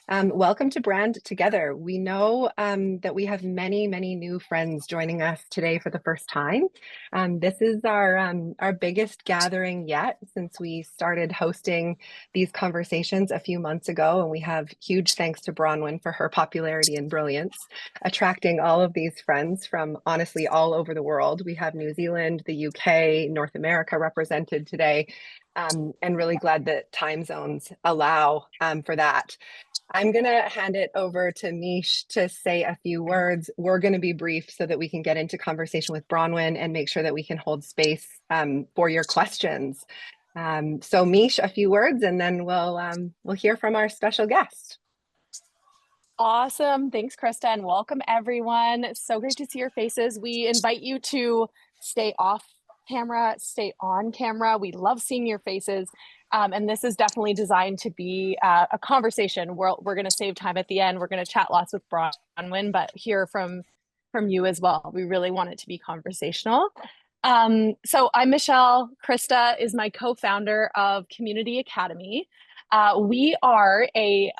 Welcome to Brand Together. We know that we have many, many new friends joining us today for the first time. This is our biggest gathering yet since we started hosting these conversations a few months ago, and we have huge thanks to Bronwen for her popularity and brilliance, attracting all of these friends from honestly all over the world. We have New Zealand, the UK, North America represented today, and really glad that time zones allow for that. I'm going to hand it over to Mish to say a few words. We're going to be brief so that we can get into conversation with Bronwen and make sure that we can hold space for your questions. So Mish, a few words, and then we'll hear from our special guest. Awesome. Thanks, Krista, and welcome everyone. So great to see your faces. We invite you to stay off camera, stay on camera. We love seeing your faces. And this is definitely designed to be a conversation. We're going to save time at the end. We're going to chat lots with Bronwen, but hear from you as well. We really want it to be conversational. So I'm Michelle. Krista is my co-founder of Community Academy. We are a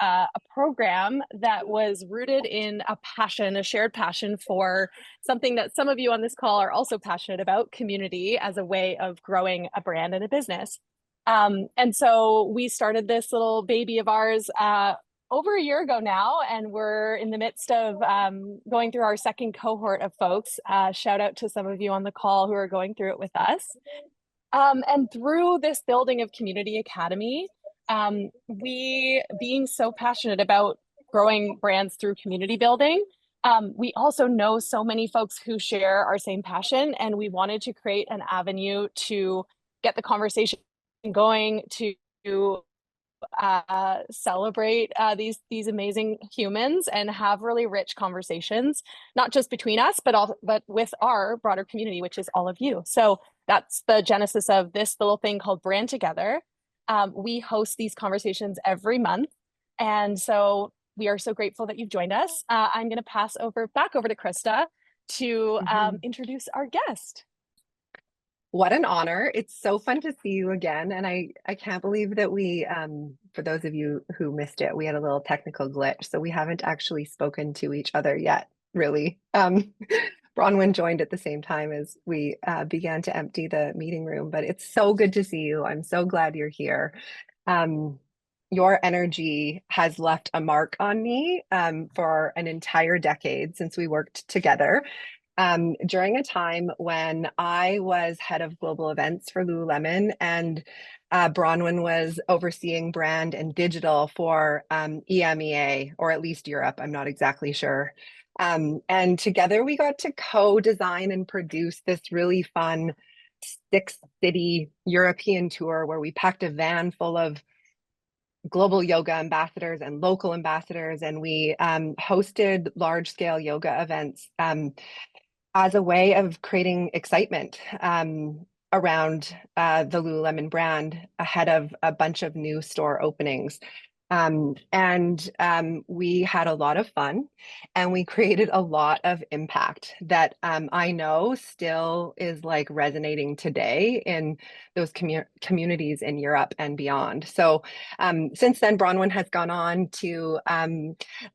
program that was rooted in a passion, a shared passion for something that some of you on this call are also passionate about, community as a way of growing a brand and a business. And so we started this little baby of ours over a year ago now, and we're in the midst of going through our second cohort of folks. Shout out to some of you on the call who are going through it with us. And through this building of Community Academy, we being so passionate about growing brands through community building, we also know so many folks who share our same passion, and we wanted to create an avenue to get the conversation going, to celebrate these amazing humans and have really rich conversations, not just between us, but with our broader community, which is all of you. So that's the genesis of this little thing called Brand Together. We host these conversations every month. And so we are so grateful that you've joined us. I'm going to pass back over to Krista to introduce our guest. What an honor. It's so fun to see you again. And I can't believe that we, for those of you who missed it, we had a little technical glitch. So we haven't actually spoken to each other yet, really. Bronwen joined at the same time as we began to empty the meeting room, but it's so good to see you. I'm so glad you're here. Your energy has left a mark on me for an entire decade since we worked together. During a time when I was head of global events for Lululemon, and Bronwen was overseeing brand and digital for EMEA, or at least Europe, I'm not exactly sure. And together we got to co-design and produce this really fun 6-city European tour where we packed a van full of global yoga ambassadors and local ambassadors, and we hosted large-scale yoga events as a way of creating excitement around the Lululemon brand ahead of a bunch of new store openings. We had a lot of fun, and we created a lot of impact that I know still is like resonating today in those communities in Europe and beyond. So since then, Bronwen has gone on to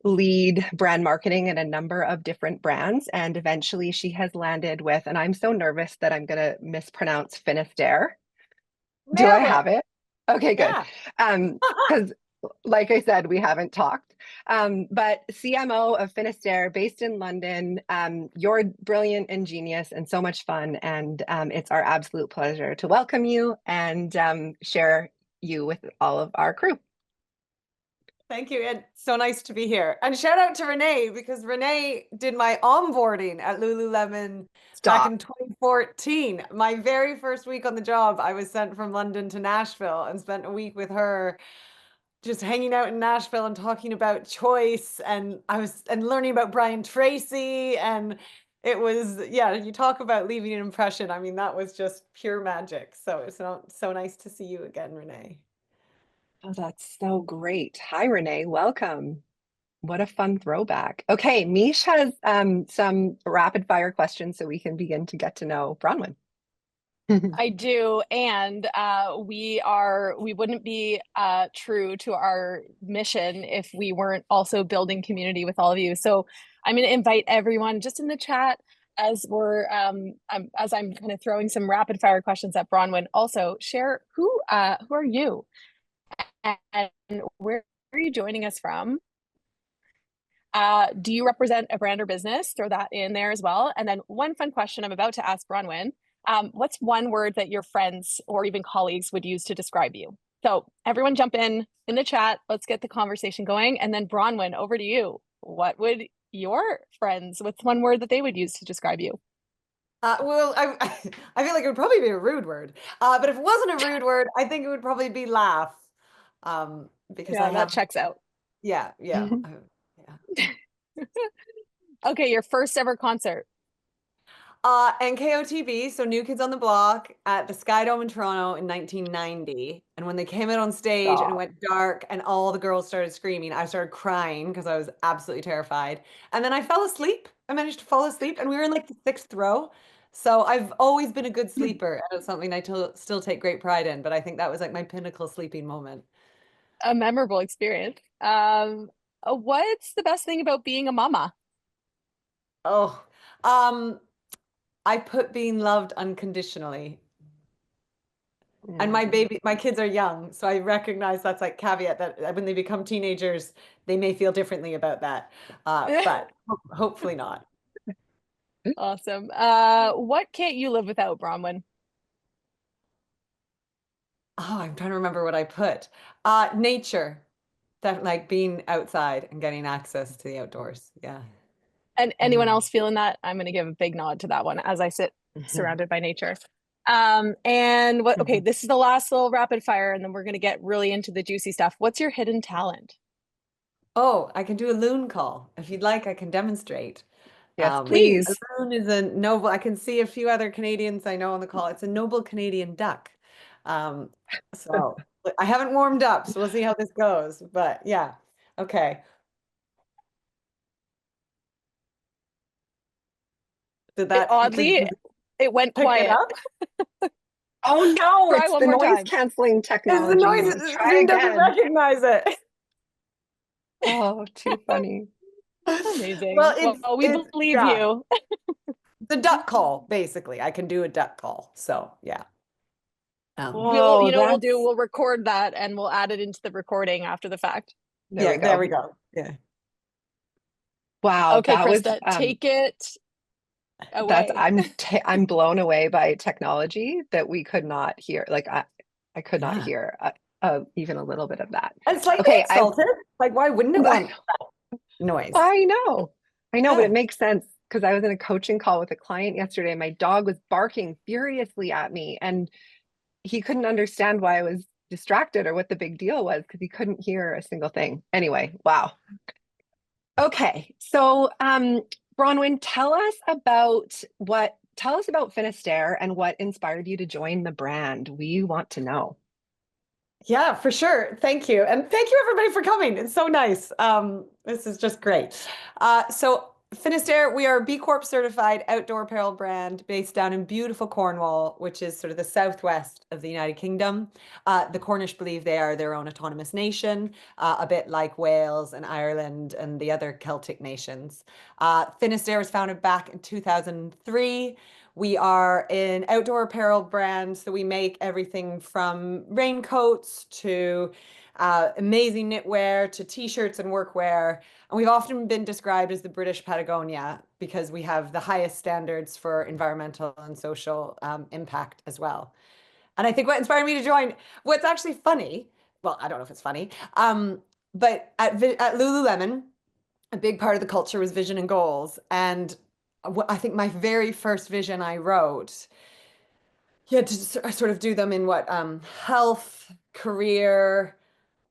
lead brand marketing in a number of different brands, and eventually she has landed with, and I'm so nervous that I'm going to mispronounce Finisterre. Do I have it? Okay, good. Because like I said, we haven't talked, but CMO of Finisterre, based in London. You're brilliant and genius and so much fun. And it's our absolute pleasure to welcome you and share you with all of our crew. Thank you. And so nice to be here. And shout out to Renee, because Renee did my onboarding at Lululemon back in 2014. My very first week on the job, I was sent from London to Nashville and spent a week with her, just hanging out in Nashville and talking about choice, and learning about Brian Tracy, and it was, yeah, you talk about leaving an impression. I mean, that was just pure magic. So it's so nice to see you again, Renee. Oh, that's so great. Hi, Renee. Welcome. What a fun throwback. Okay, Mish has some rapid fire questions so we can begin to get to know Bronwen. I do, and we wouldn't be true to our mission if we weren't also building community with all of you. So I'm going to invite everyone just in the chat as as I'm kind of throwing some rapid fire questions at Bronwen. Also, share who are you and where are you joining us from? Do you represent a brand or business? Throw that in there as well. And then one fun question I'm about to ask Bronwen. What's one word that your friends or even colleagues would use to describe you? So everyone jump in the chat. Let's get the conversation going. And then Bronwen, over to you. What would your friends, what's one word that they would use to describe you? Well, I feel like it would probably be a rude word. But if it wasn't a rude word, I think it would probably be laugh. Because Yeah, I that have, checks out. yeah. Yeah. Okay, your first ever concert. NKOTB, so New Kids on the Block at the Sky Dome in Toronto in 1990. And when they came out on stage and it Stop. went dark and all the girls started screaming, I started crying because I was absolutely terrified. And then I fell asleep. I managed to fall asleep and we were in like the sixth row. So I've always been a good sleeper and it's something I still take great pride in. But I think that was like my pinnacle sleeping moment. A memorable experience. What's the best thing about being a mama? Oh, I put being loved unconditionally. And my kids are young, so I recognize that's like caveat that when they become teenagers, they may feel differently about that. But hopefully not. Awesome. What can't you live without, Bronwen? Oh, I'm trying to remember what I put. Nature, that like being outside and getting access to the outdoors. Yeah. And anyone else feeling that? I'm going to give a big nod to that one as I sit surrounded by nature. And what, okay, this is the last little rapid fire, and then we're going to get really into the juicy stuff. What's your hidden talent? Oh, I can do a loon call. If you'd like, I can demonstrate. Yes, A please. loon is a noble, I can see a few other Canadians I know on the call. It's a noble Canadian duck. Um, so I haven't warmed up, so we'll see how this goes. But yeah, okay. Did It that did oddly, you it went pick it quiet. up? Oh no, Try it's one the more noise time. canceling It's the noise. technology. The Try screen doesn't again. recognize it. Oh, too funny. Amazing. Well, Well, we it's believe yeah, you. the duck call basically. I can do a duck call. So yeah. We'll, Whoa, you know what we'll do? that's We'll record that and we'll add it into the recording after the fact. there we Yeah, there we go. go. Yeah. Wow, Okay, that was Krista, take it that's away. I'm blown away by technology that we could not hear. Like I could not Yeah. hear even a little bit of that. And slightly Okay, insulted. Like, why wouldn't it I want noise? I know. I know, but Yeah. it makes sense because I was in a coaching call with a client yesterday. My dog was barking furiously at me, and he couldn't understand why I was distracted or what the big deal was because he couldn't hear a single thing. Anyway, wow. Okay, so Bronwyn, tell us about Finisterre and what inspired you to join the brand. We want to know. Yeah, for sure. Thank you. And thank you everybody for coming. It's so nice. This is just great. So Finisterre, we are a B Corp certified outdoor apparel brand based down in beautiful Cornwall, which is sort of the southwest of the United Kingdom. The Cornish believe they are their own autonomous nation, a bit like Wales and Ireland and the other Celtic nations. Finisterre was founded back in 2003. We are an outdoor apparel brand, so we make everything from raincoats to amazing knitwear to t-shirts and workwear. And we've often been described as the British Patagonia because we have the highest standards for environmental and social impact as well. And I think what inspired me to join, what's actually funny, well, I don't know if it's funny, but at Lululemon, a big part of the culture was vision and goals. And I think my very first vision I wrote, you had to sort of do them in what health, career,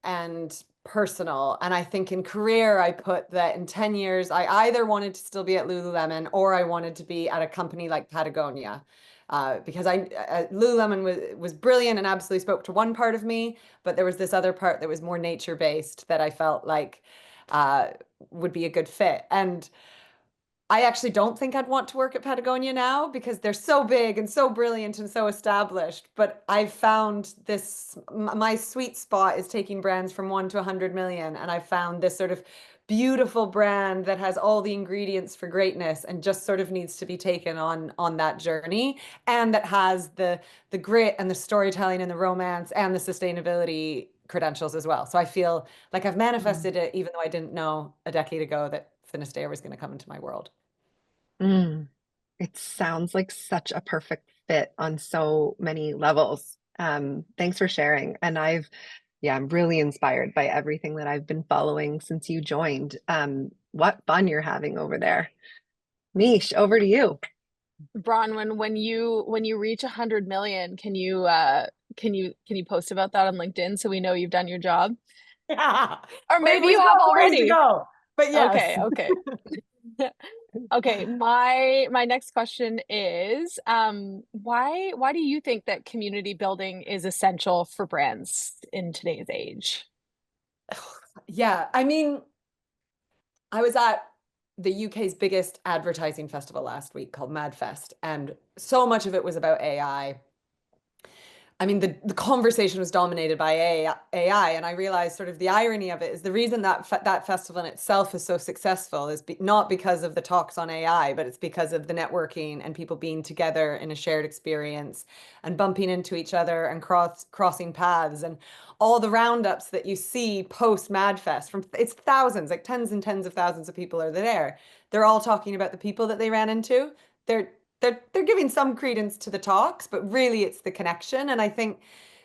and personal. And I think in career, I put that in 10 years, I either wanted to still be at Lululemon or I wanted to be at a company like Patagonia. Because Lululemon was brilliant and absolutely spoke to one part of me, but there was this other part that was more nature based that I felt like would be a good fit. And I actually don't think I'd want to work at Patagonia now because they're so big and so brilliant and so established. But I've found this, my sweet spot is taking brands from 1 to 100 million. And I found this sort of beautiful brand that has all the ingredients for greatness and just sort of needs to be taken on that journey, and that has the grit and the storytelling and the romance and the sustainability credentials as well. So I feel like I've manifested it, even though I didn't know a decade ago that Finisterre was going to come into my world. Mm. It sounds like such a perfect fit on so many levels. Thanks for sharing. And I'm really inspired by everything that I've been following since you joined. What fun you're having over there. Mish, over to you. Bronwen, when you reach 100 million, can you post about that on LinkedIn so we know you've done your job? Yeah. Or maybe We you still have have a ways to already. go, but yes. Okay, okay. Okay, my next question is why do you think that community building is essential for brands in today's age? Yeah, I mean, I was at the UK's biggest advertising festival last week called MadFest, and so much of it was about AI. I mean, the conversation was dominated by AI, and I realized sort of the irony of it is the reason that that festival in itself is so successful is not because of the talks on AI, but it's because of the networking and people being together in a shared experience and bumping into each other and crossing paths, and all the roundups that you see post MadFest from it's thousands, like tens and tens of thousands of people are there. They're all talking about the people that they ran into. They're they're giving some credence to the talks, but really it's the connection. And I think,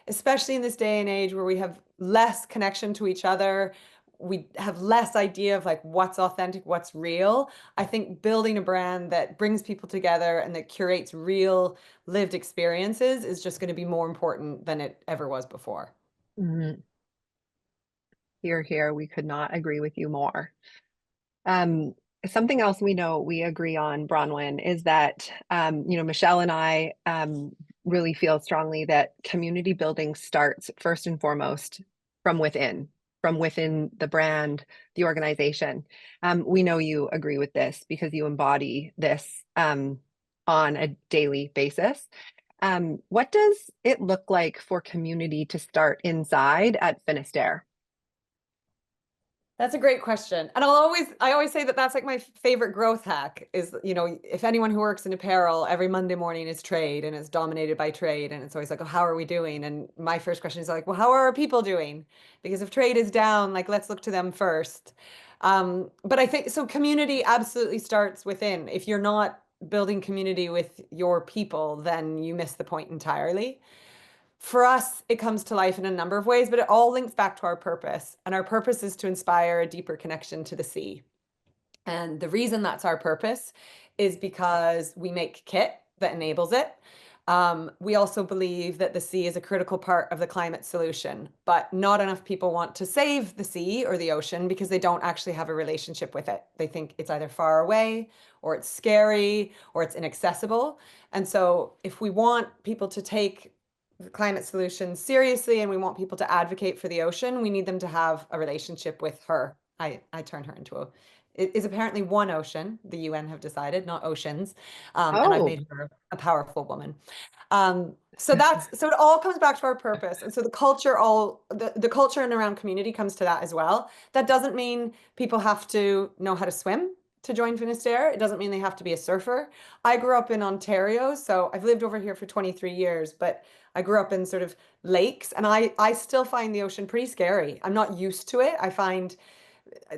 especially in this day and age where we have less connection to each other, we have less idea of like what's authentic, what's real. I think building a brand that brings people together and that curates real lived experiences is just going to be more important than it ever was before. Mhm. Here, here, we could not agree with you more. Um, Something else we know we agree on, Bronwen, is that Michelle and I really feel strongly that community building starts first and foremost from within the brand, the organization. We know you agree with this because you embody this on a daily basis. What does it look like for community to start inside at Finisterre? That's a great question. And I always say that that's like my favorite growth hack is, if anyone who works in apparel, every Monday morning is trade and it's dominated by trade. And it's always like, oh, how are we doing? And my first question is like, well, how are our people doing? Because if trade is down, like, let's look to them first. But I think so community absolutely starts within. If you're not building community with your people, then you miss the point entirely. For us, it comes to life in a number of ways, but it all links back to our purpose. And our purpose is to inspire a deeper connection to the sea. And the reason that's our purpose is because we make kit that enables it. We also believe that the sea is a critical part of the climate solution, but not enough people want to save the sea or the ocean because they don't actually have a relationship with it. They think it's either far away or it's scary or it's inaccessible. And so if we want people to take the climate solution seriously and we want people to advocate for the ocean, we need them to have a relationship with her. I turn her into it is apparently one ocean, the UN have decided, not oceans. And I've Oh, made her a powerful woman. So it all comes back to our purpose. And so the culture and around community comes to that as well. That doesn't mean people have to know how to swim to join Finisterre. It doesn't mean they have to be a surfer. I grew up in Ontario, so I've lived over here for 23 years, but I grew up in sort of lakes, and I still find the ocean pretty scary. I'm not used to it. I find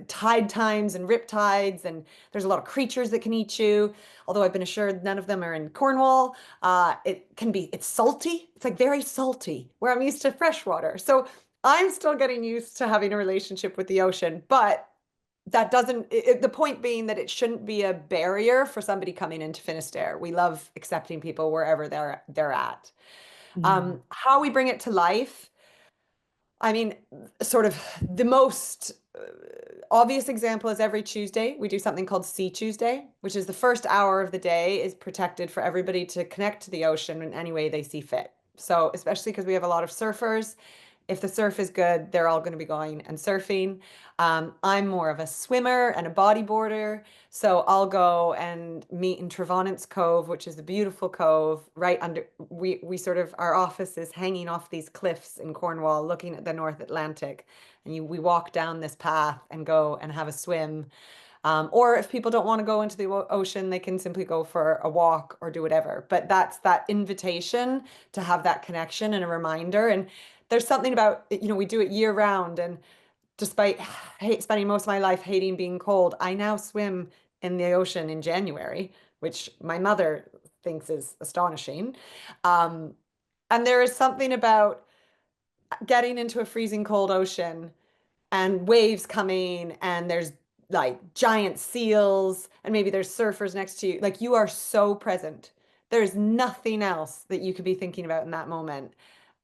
tide times and rip tides, and there's a lot of creatures that can eat you. Although I've been assured none of them are in Cornwall. It's salty. It's like very salty, where I'm used to freshwater. So I'm still getting used to having a relationship with the ocean, but that doesn't, the point being that it shouldn't be a barrier for somebody coming into Finisterre. We love accepting people wherever they're at. mm. How we bring it to life, I mean, sort of the most obvious example is every Tuesday we do something called Sea Tuesday, which is the first hour of the day is protected for everybody to connect to the ocean in any way they see fit. So especially because we have a lot of surfers, if the surf is good, they're all going to be going and surfing. I'm more of a swimmer and a bodyboarder. So I'll go and meet in Trevornant's Cove, which is a beautiful cove right under, we sort of, our office is hanging off these cliffs in Cornwall, looking at the North Atlantic. And we walk down this path and go and have a swim. Or if people don't want to go into the ocean, they can simply go for a walk or do whatever. But that's that invitation to have that connection and a reminder. And there's something about, we do it year round. And despite spending most of my life hating being cold, I now swim in the ocean in January, which my mother thinks is astonishing. And there is something about getting into a freezing cold ocean and waves coming, and there's like giant seals, and maybe there's surfers next to you. Like, you are so present. There's nothing else that you could be thinking about in that moment.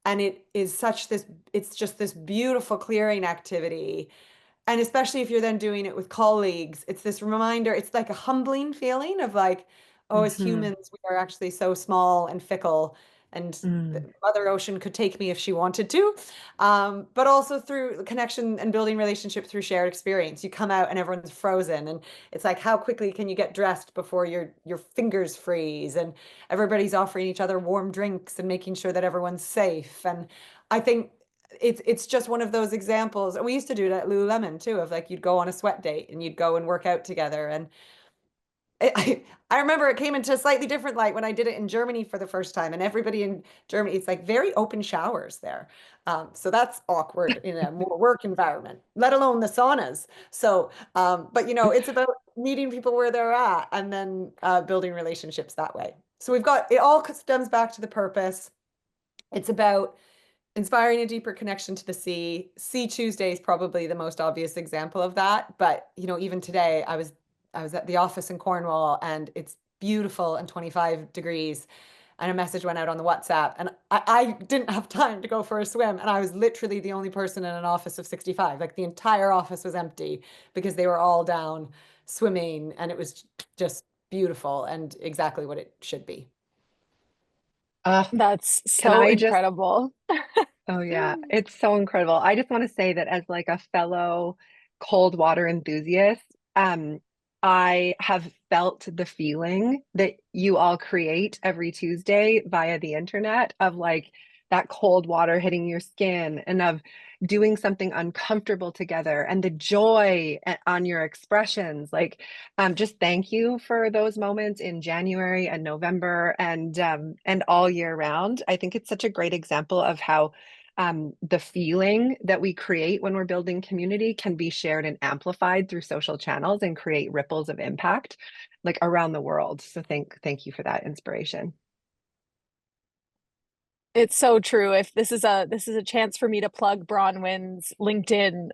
And it's just this beautiful clearing activity. And especially if you're then doing it with colleagues, it's this reminder, it's like a humbling feeling of like, oh, as Mm-hmm. humans, we are actually so small and fickle, and Mm. Mother Ocean could take me if she wanted to. But also through connection and building relationship through shared experience. You come out and everyone's frozen, and it's like, how quickly can you get dressed before your fingers freeze? And everybody's offering each other warm drinks and making sure that everyone's safe. And I think it's just one of those examples. And we used to do it at Lululemon too, of like, you'd go on a sweat date and you'd go and work out together. And I remember it came into a slightly different light when I did it in Germany for the first time. And everybody in Germany, it's like very open showers there. So that's awkward in a more work environment, let alone the saunas. So, but it's about meeting people where they're at, and then building relationships that way. So it all stems back to the purpose. It's about inspiring a deeper connection to the sea. Sea Tuesday is probably the most obvious example of that. But even today, I was at the office in Cornwall, and it's beautiful and 25 degrees. And a message went out on the WhatsApp, and I didn't have time to go for a swim. And I was literally the only person in an office of 65. Like, the entire office was empty because they were all down swimming, and it was just beautiful and exactly what it should be. Uh, That's can so I just incredible. Oh yeah, it's so incredible. I just want to say that as like a fellow cold water enthusiast, I have felt the feeling that you all create every Tuesday via the internet of like that cold water hitting your skin and of doing something uncomfortable together and the joy on your expressions. Like, just thank you for those moments in January and November and all year round. I think it's such a great example of how the feeling that we create when we're building community can be shared and amplified through social channels and create ripples of impact like around the world. So thank you for that inspiration. It's so true. If this is a chance for me to plug Bronwen's LinkedIn,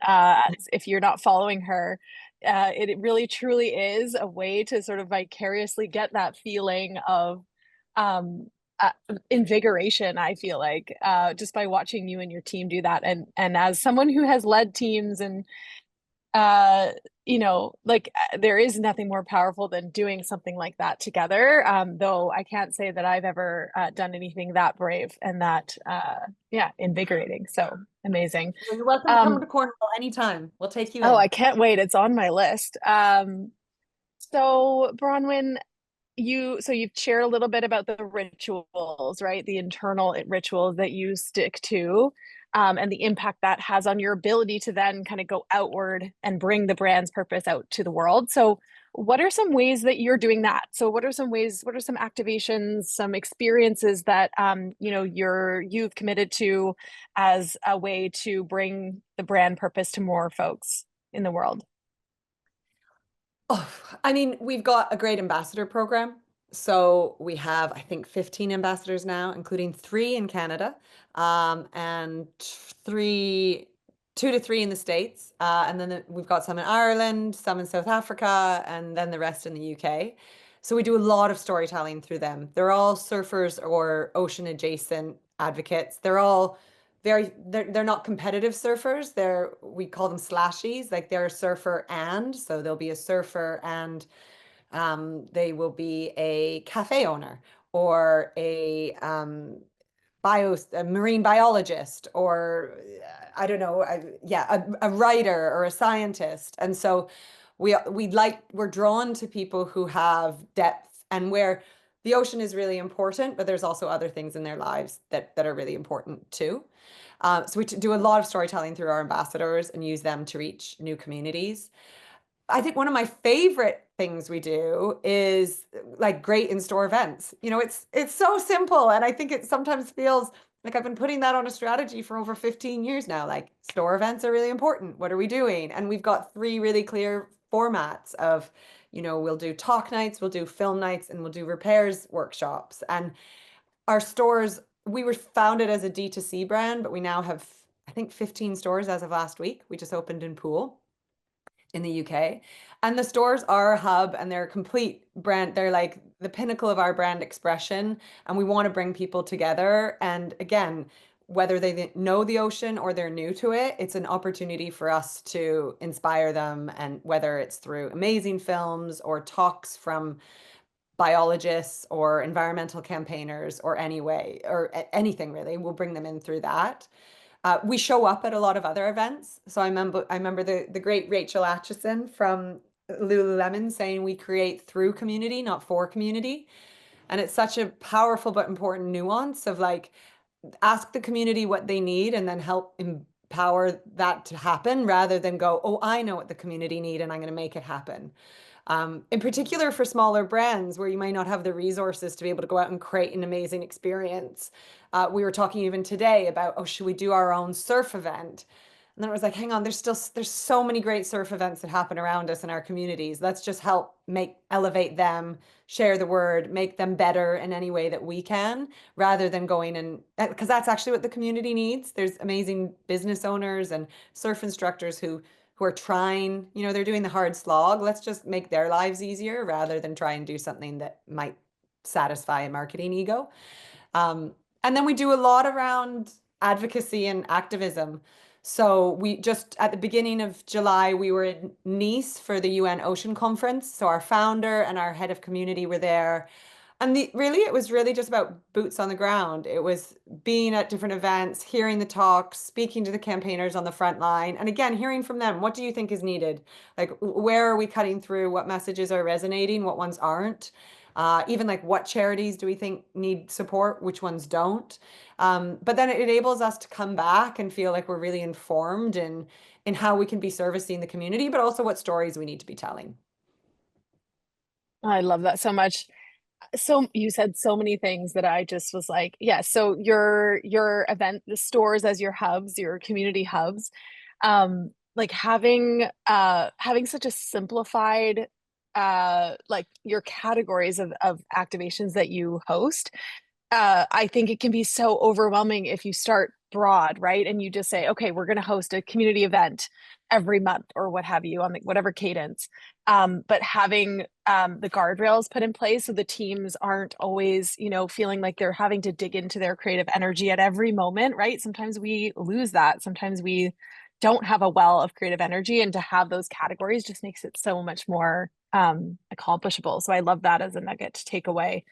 if you're not following her, it really truly is a way to sort of vicariously get that feeling of um, invigoration. I feel like just by watching you and your team do that, and as someone who has led teams and uh there is nothing more powerful than doing something like that together, though I can't say that I've ever done anything that brave and that yeah, invigorating. So amazing. Well, you're welcome to come um to Cornwall anytime. We'll take you oh, in. I can't wait, it's on my list. So Bronwyn, you've shared a little bit about the rituals, right? The internal rituals that you stick to, and the impact that has on your ability to then kind of go outward and bring the brand's purpose out to the world. So, what are some ways that you're doing that? So, what are some ways? What are some activations, some experiences that you've committed to as a way to bring the brand purpose to more folks in the world? Oh, I mean, we've got a great ambassador program. So we have, I think, 15 ambassadors now, including 3 in Canada, and 2 to 3 in the States. And then we've got some in Ireland, some in South Africa, and then the rest in the UK. So we do a lot of storytelling through them. They're all surfers or ocean adjacent advocates. They're not competitive surfers. We call them slashies. Like, they're a surfer, and so there'll be a surfer, and they will be a cafe owner or a a marine biologist, or I don't know, a writer or a scientist. And so we're drawn to people who have depth, and where the ocean is really important, but there's also other things in their lives that are really important too. So we do a lot of storytelling through our ambassadors and use them to reach new communities. I think one of my favorite things we do is like great in-store events. You know, it's so simple, and I think it sometimes feels like I've been putting that on a strategy for over 15 years now. Like, store events are really important. What are we doing? And we've got three really clear formats of, you know, we'll do talk nights, we'll do film nights, and we'll do repairs workshops. And our stores, we were founded as a D2C brand, but we now have, I think, 15 stores as of last week. We just opened in Poole in the UK. And the stores are a hub, and they're a complete brand. They're like the pinnacle of our brand expression. And we want to bring people together. And again, whether they know the ocean or they're new to it, it's an opportunity for us to inspire them. And whether it's through amazing films or talks from biologists or environmental campaigners or anything really, we'll bring them in through that. We show up at a lot of other events. So I remember the great Rachel Acheson from Lululemon saying we create through community, not for community. And it's such a powerful but important nuance of like, ask the community what they need and then help empower that to happen, rather than go, oh, I know what the community need and I'm going to make it happen. In particular for smaller brands where you might not have the resources to be able to go out and create an amazing experience. We were talking even today about, oh, should we do our own surf event? And then it was like, hang on, there's so many great surf events that happen around us in our communities. Let's just help elevate them, share the word, make them better in any way that we can, rather than going and, because that's actually what the community needs. There's amazing business owners and surf instructors who are trying, you know, they're doing the hard slog. Let's just make their lives easier rather than try and do something that might satisfy a marketing ego. And then we do a lot around advocacy and activism. So we just, at the beginning of July, we were in Nice for the UN Ocean Conference. So our founder and our head of community were there. And it was really just about boots on the ground. It was being at different events, hearing the talks, speaking to the campaigners on the front line. And again, hearing from them, what do you think is needed? Like, where are we cutting through? What messages are resonating? What ones aren't? Even like, what charities do we think need support? Which ones don't? But then it enables us to come back and feel like we're really informed in how we can be servicing the community, but also what stories we need to be telling. I love that so much. So you said so many things that I just was like, yeah, so your event, the stores as your hubs, your community hubs, like having such a simplified like your categories of activations that you host. I think it can be so overwhelming if you start broad, right? And you just say, okay, we're going to host a community event every month or what have you on whatever cadence. But having the guardrails put in place so the teams aren't always, you know, feeling like they're having to dig into their creative energy at every moment, right? Sometimes we lose that. Sometimes we don't have a well of creative energy, and to have those categories just makes it so much more accomplishable. So I love that as a nugget to take away.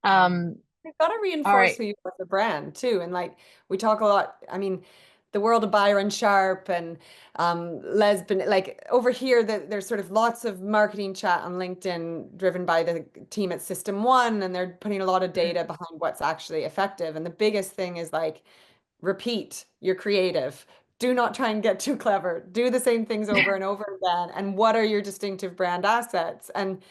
You've got to All reinforce right. who you are as a brand too. And like, we talk a lot, I mean, the world of Byron Sharp and Lesbian, like over here, there's sort of lots of marketing chat on LinkedIn driven by the team at System One, and they're putting a lot of data behind what's actually effective. And the biggest thing is like, repeat your creative. Do not try and get too clever. Do the same things over and over again. And what are your distinctive brand assets? And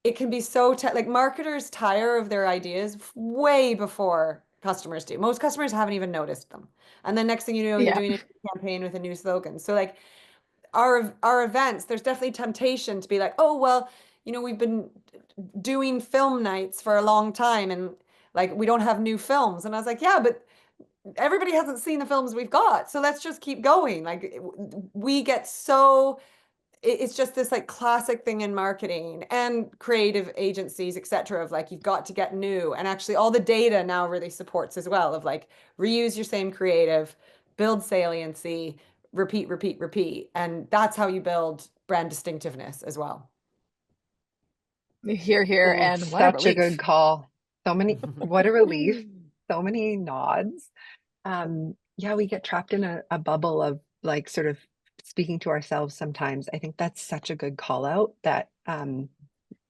it can be so like, marketers tire of their ideas way before customers do. Most customers haven't even noticed them. And then next thing you know, you're Yeah. doing a campaign with a new slogan. So like, our events, there's definitely temptation to be like, oh, well, you know, we've been doing film nights for a long time and like, we don't have new films. And I was like, yeah, but everybody hasn't seen the films we've got. So let's just keep going. Like, we get so, it's just this like classic thing in marketing and creative agencies, etc., of like, you've got to get new. And actually all the data now really supports as well, of like, reuse your same creative, build saliency, repeat, repeat, repeat. And that's how you build brand distinctiveness as well. Here, Oh, and what a such a good relief. call. So many, what a relief. so many nods. Yeah, we get trapped in a bubble of like sort of speaking to ourselves sometimes. I think that's such a good call out that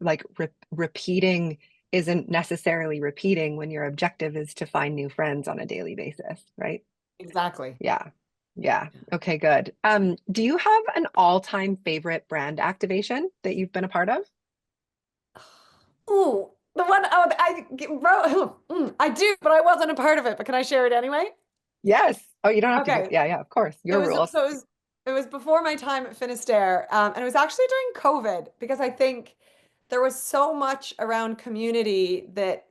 like repeating isn't necessarily repeating when your objective is to find new friends on a daily basis, right? Exactly. Yeah. Yeah. Okay, good. Do you have an all-time favorite brand activation that you've been a part of? Ooh, the one oh, wrote, I do, but I wasn't a part of it. But can I share it anyway? Yes. Oh, you don't have to give, Okay. yeah, yeah, of course. It Your was rules. so it was before my time at Finisterre, and it was actually during COVID because I think there was so much around community that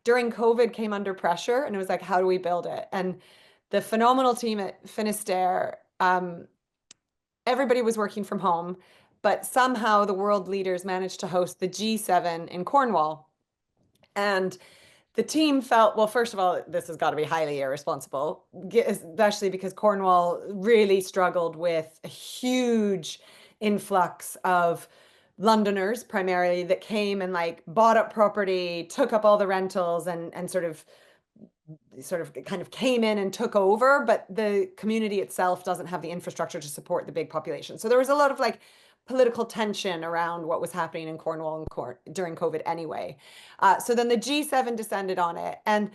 during COVID came under pressure, and it was like, how do we build it? And the phenomenal team at Finisterre, everybody was working from home, but somehow the world leaders managed to host the G7 in Cornwall. And the team felt, well, first of all, this has got to be highly irresponsible, especially because Cornwall really struggled with a huge influx of Londoners primarily that came and like bought up property, took up all the rentals and sort of kind of came in and took over, but the community itself doesn't have the infrastructure to support the big population. So there was a lot of like political tension around what was happening in Cornwall during COVID anyway. So then the G7 descended on it. And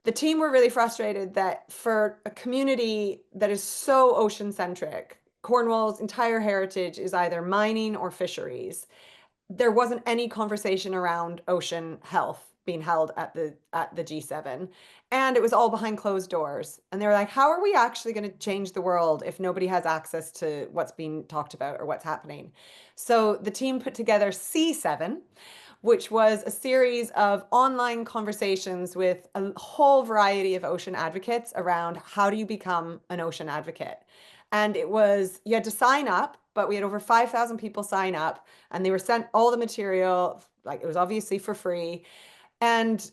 the team were really frustrated that for a community that is so ocean centric, Cornwall's entire heritage is either mining or fisheries, there wasn't any conversation around ocean health being held at the G7, and it was all behind closed doors. And they were like, how are we actually going to change the world if nobody has access to what's being talked about or what's happening? So the team put together C7, which was a series of online conversations with a whole variety of ocean advocates around how do you become an ocean advocate. And it was, you had to sign up, but we had over 5,000 people sign up, and they were sent all the material, like it was obviously for free. And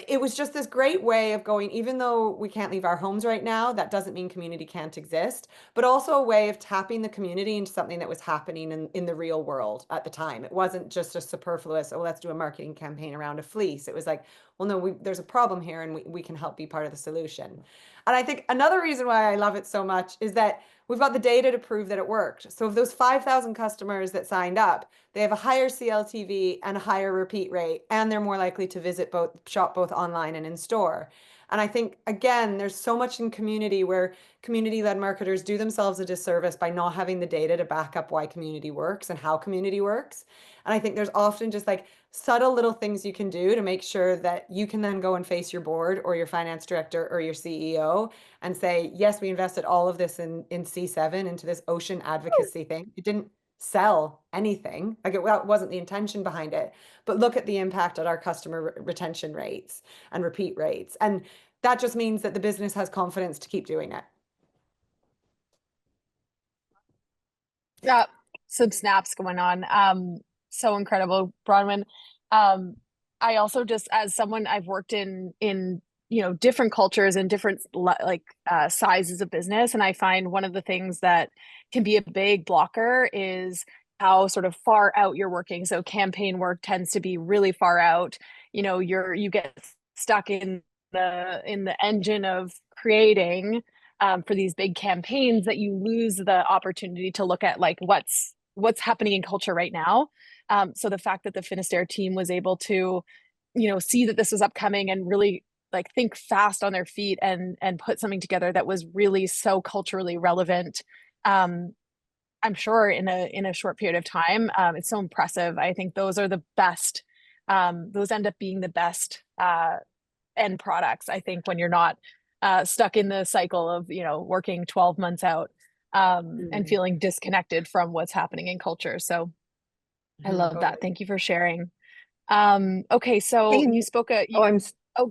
it was just this great way of going, even though we can't leave our homes right now, that doesn't mean community can't exist, but also a way of tapping the community into something that was happening in the real world at the time. It wasn't just a superfluous, oh, let's do a marketing campaign around a fleece. It was like, well, no, there's a problem here and we can help be part of the solution. And I think another reason why I love it so much is that we've got the data to prove that it worked. So of those 5,000 customers that signed up, they have a higher CLTV and a higher repeat rate, and they're more likely to shop both online and in store. And I think, again, there's so much in community where community-led marketers do themselves a disservice by not having the data to back up why community works and how community works. And I think there's often just like subtle little things you can do to make sure that you can then go and face your board or your finance director or your CEO and say, yes, we invested all of this in C7 into this ocean advocacy thing. It didn't sell anything. Like that wasn't the intention behind it. But look at the impact on our customer retention rates and repeat rates. And that just means that the business has confidence to keep doing it. Yeah, some snaps going on. So incredible, Bronwen. Um, I also just, as someone, I've worked in different cultures and different sizes of business, and I find one of the things that can be a big blocker is how sort of far out you're working. So campaign work tends to be really far out. You get stuck in the engine of creating for these big campaigns that you lose the opportunity to look at like what's happening in culture right now. So the fact that the Finisterre team was able to, see that this was upcoming and really like think fast on their feet and put something together that was really so culturally relevant. I'm sure in a short period of time, it's so impressive. I think those are the best. Those end up being the best end products. I think when you're not stuck in the cycle of working 12 months out and feeling disconnected from what's happening in culture. So I love that. Thank you for sharing. Okay, so Hey, you spoke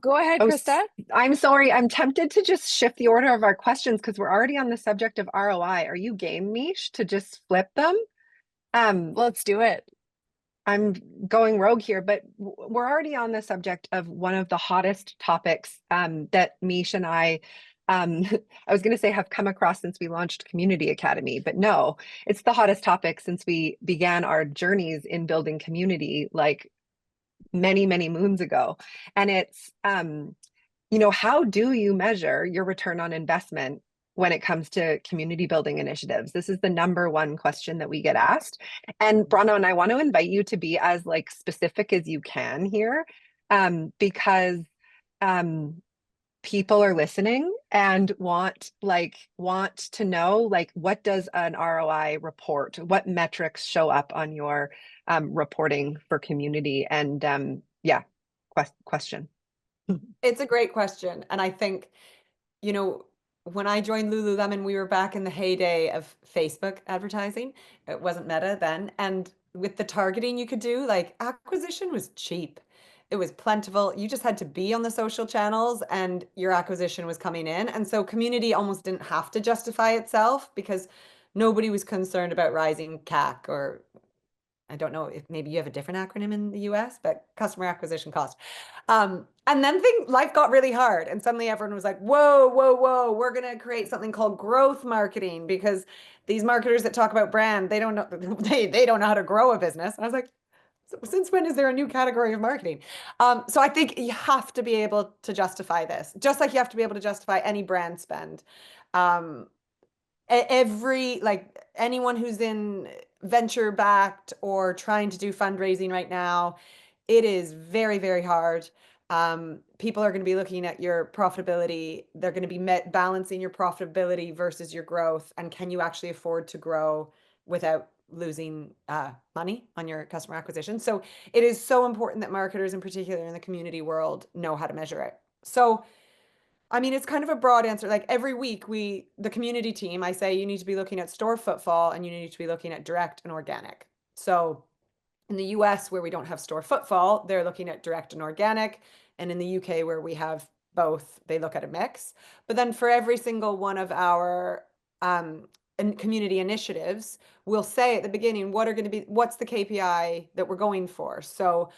go ahead, oh, Krista. I'm sorry. I'm tempted to just shift the order of our questions because we're already on the subject of ROI. Are you game, Mish, to just flip them? Let's do it. I'm going rogue here, but we're already on the subject of one of the hottest topics that Mish and I was going to say have come across since we launched Community Academy, but no, it's the hottest topic since we began our journeys in building community like many, many moons ago. And it's, you know, how do you measure your return on investment when it comes to community building initiatives? This is the number one question that we get asked. And Bronwen, I want to invite you to be as like specific as you can here, because people are listening and want to know, like, what does an ROI report, what metrics show up on your reporting for community? And yeah, question. It's a great question. And I think, you know, when I joined Lululemon, we were back in the heyday of Facebook advertising. It wasn't Meta then. And with the targeting you could do, like acquisition was cheap. It was plentiful. You just had to be on the social channels and your acquisition was coming in. And so community almost didn't have to justify itself because nobody was concerned about rising CAC, or I don't know if maybe you have a different acronym in the US, but customer acquisition cost. And then life got really hard, and suddenly everyone was like, whoa, whoa, whoa, we're going to create something called growth marketing, because these marketers that talk about brand, they don't know, they don't know how to grow a business. And I was like, since when is there a new category of marketing? So I think you have to be able to justify this, just like you have to be able to justify any brand spend. Like anyone who's in venture backed or trying to do fundraising right now, it is very, very hard. People are going to be looking at your profitability. They're going to be balancing your profitability versus your growth. And can you actually afford to grow without losing money on your customer acquisition? So it is so important that marketers, in particular in the community world, know how to measure it. So I mean, it's kind of a broad answer. Like every week, the community team, I say you need to be looking at store footfall and you need to be looking at direct and organic. So in the US, where we don't have store footfall, they're looking at direct and organic. And in the UK, where we have both, they look at a mix. But then for every single one of our community initiatives, we'll say at the beginning, what's the KPI that we're going for? So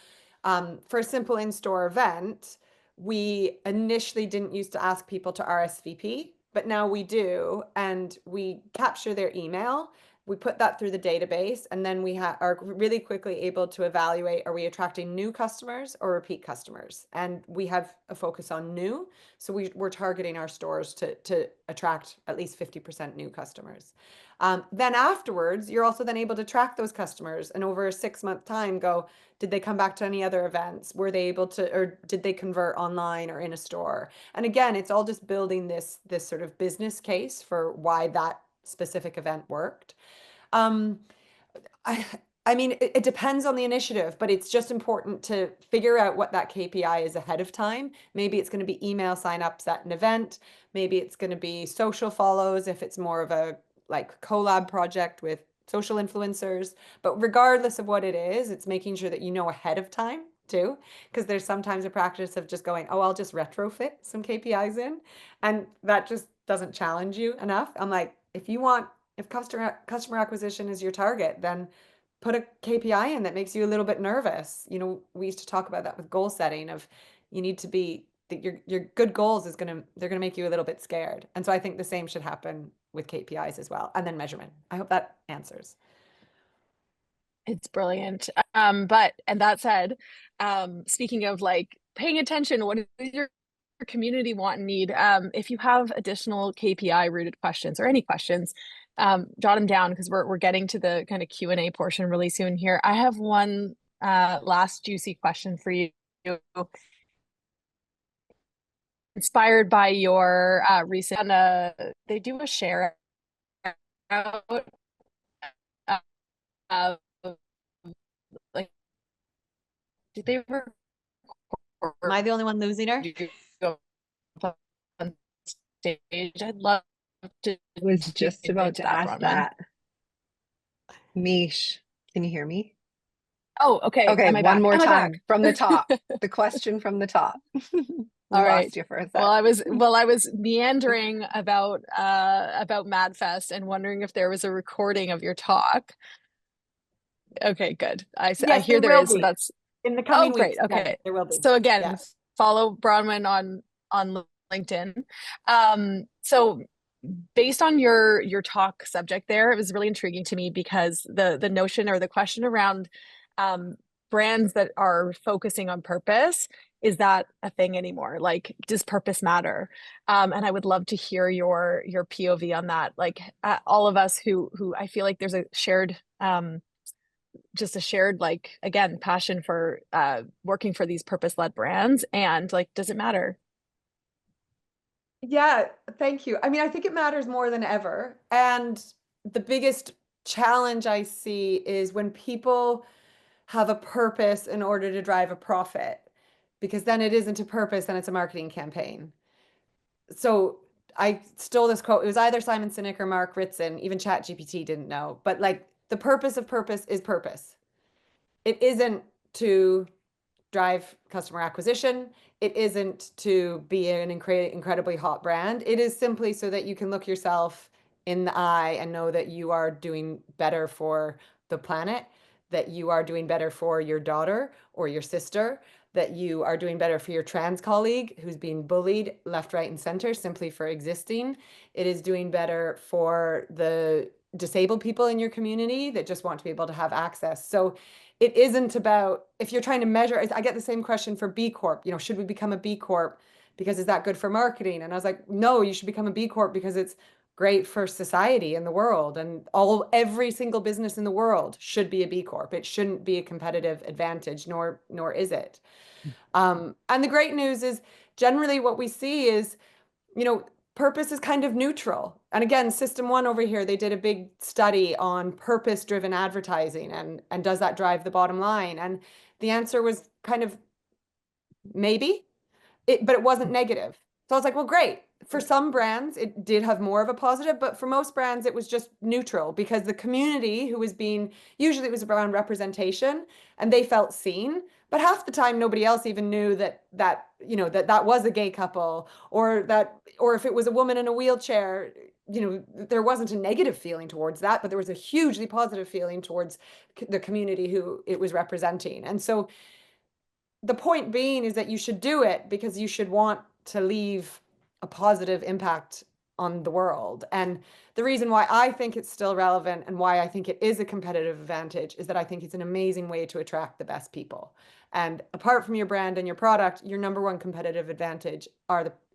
for a simple in-store event, we initially didn't used to ask people to RSVP, but now we do, and we capture their email. We put that through the database, and then we are really quickly able to evaluate, are we attracting new customers or repeat customers? And we have a focus on new. So we're targeting our stores to attract at least 50% new customers. Then afterwards, you're also then able to track those customers and over a 6-month time go, did they come back to any other events? Were they able to, or did they convert online or in a store? And again, it's all just building this sort of business case for why that specific event worked. I mean, it depends on the initiative, but it's just important to figure out what that KPI is ahead of time. Maybe it's going to be email signups at an event. Maybe it's going to be social follows if it's more of a like collab project with social influencers. But regardless of what it is, it's making sure that you know ahead of time too, because there's sometimes a practice of just going, oh, I'll just retrofit some KPIs in, and that just doesn't challenge you enough. I'm like, if customer acquisition is your target, then put a KPI in that makes you a little bit nervous. You know, we used to talk about that with goal setting of you need to be that your good goals they're gonna make you a little bit scared. And so I think the same should happen with KPIs as well. And then measurement. I hope that answers. It's brilliant. And that said, speaking of like paying attention, what does your community want and need? If you have additional KPI rooted questions or any questions, jot them down because we're getting to the kind of Q&A portion really soon here. I have one last juicy question for you. Inspired by your recent, they do a share out of like, did they record? Am I the only one losing her? On stage? I'd love to. I was just about to ask Bronwen. that. Mish, can you hear me? Oh, okay. Okay, one more time back? from the top. The question from the top. We All right. lost you for a sec. Well, I was meandering about MadFest and wondering if there was a recording of your talk. Okay, good. I hear there is. So that's in the coming great. weeks. Okay, yes, there will be. So again, Yes. follow Bronwen on LinkedIn. So based on your talk subject there, it was really intriguing to me because the notion or the question around brands that are focusing on purpose, is that a thing anymore? Like, does purpose matter? And I would love to hear your POV on that. Like, all of us who I feel like there's a shared just a shared, like, again, passion for working for these purpose-led brands, and like, does it matter? Yeah, thank you. I mean, I think it matters more than ever. And the biggest challenge I see is when people have a purpose in order to drive a profit, because then it isn't a purpose, then it's a marketing campaign. So I stole this quote. It was either Simon Sinek or Mark Ritson. Even ChatGPT didn't know. But like, the purpose of purpose is purpose. It isn't to drive customer acquisition. It isn't to be an incredibly hot brand. It is simply so that you can look yourself in the eye and know that you are doing better for the planet, that you are doing better for your daughter or your sister, that you are doing better for your trans colleague who's being bullied left, right, and center simply for existing. It is doing better for the disabled people in your community that just want to be able to have access. So it isn't about, if you're trying to measure, I get the same question for B Corp, you know, should we become a B Corp because is that good for marketing? And I was like, no, you should become a B Corp because it's great for society and the world, and every single business in the world should be a B Corp. It shouldn't be a competitive advantage, nor is it. And the great news is generally what we see is, you know, purpose is kind of neutral. And again, System One over here, they did a big study on purpose-driven advertising and does that drive the bottom line? And the answer was kind of maybe, but it wasn't negative. So I was like, well, great. For some brands, it did have more of a positive, but for most brands, it was just neutral because the community who was being, usually it was around representation and they felt seen, but half the time nobody else even knew that you know, that was a gay couple, or if it was a woman in a wheelchair, you know, there wasn't a negative feeling towards that, but there was a hugely positive feeling towards the community who it was representing. And so the point being is that you should do it because you should want to leave a positive impact on the world. And the reason why I think it's still relevant and why I think it is a competitive advantage is that I think it's an amazing way to attract the best people. And apart from your brand and your product, your number one competitive advantage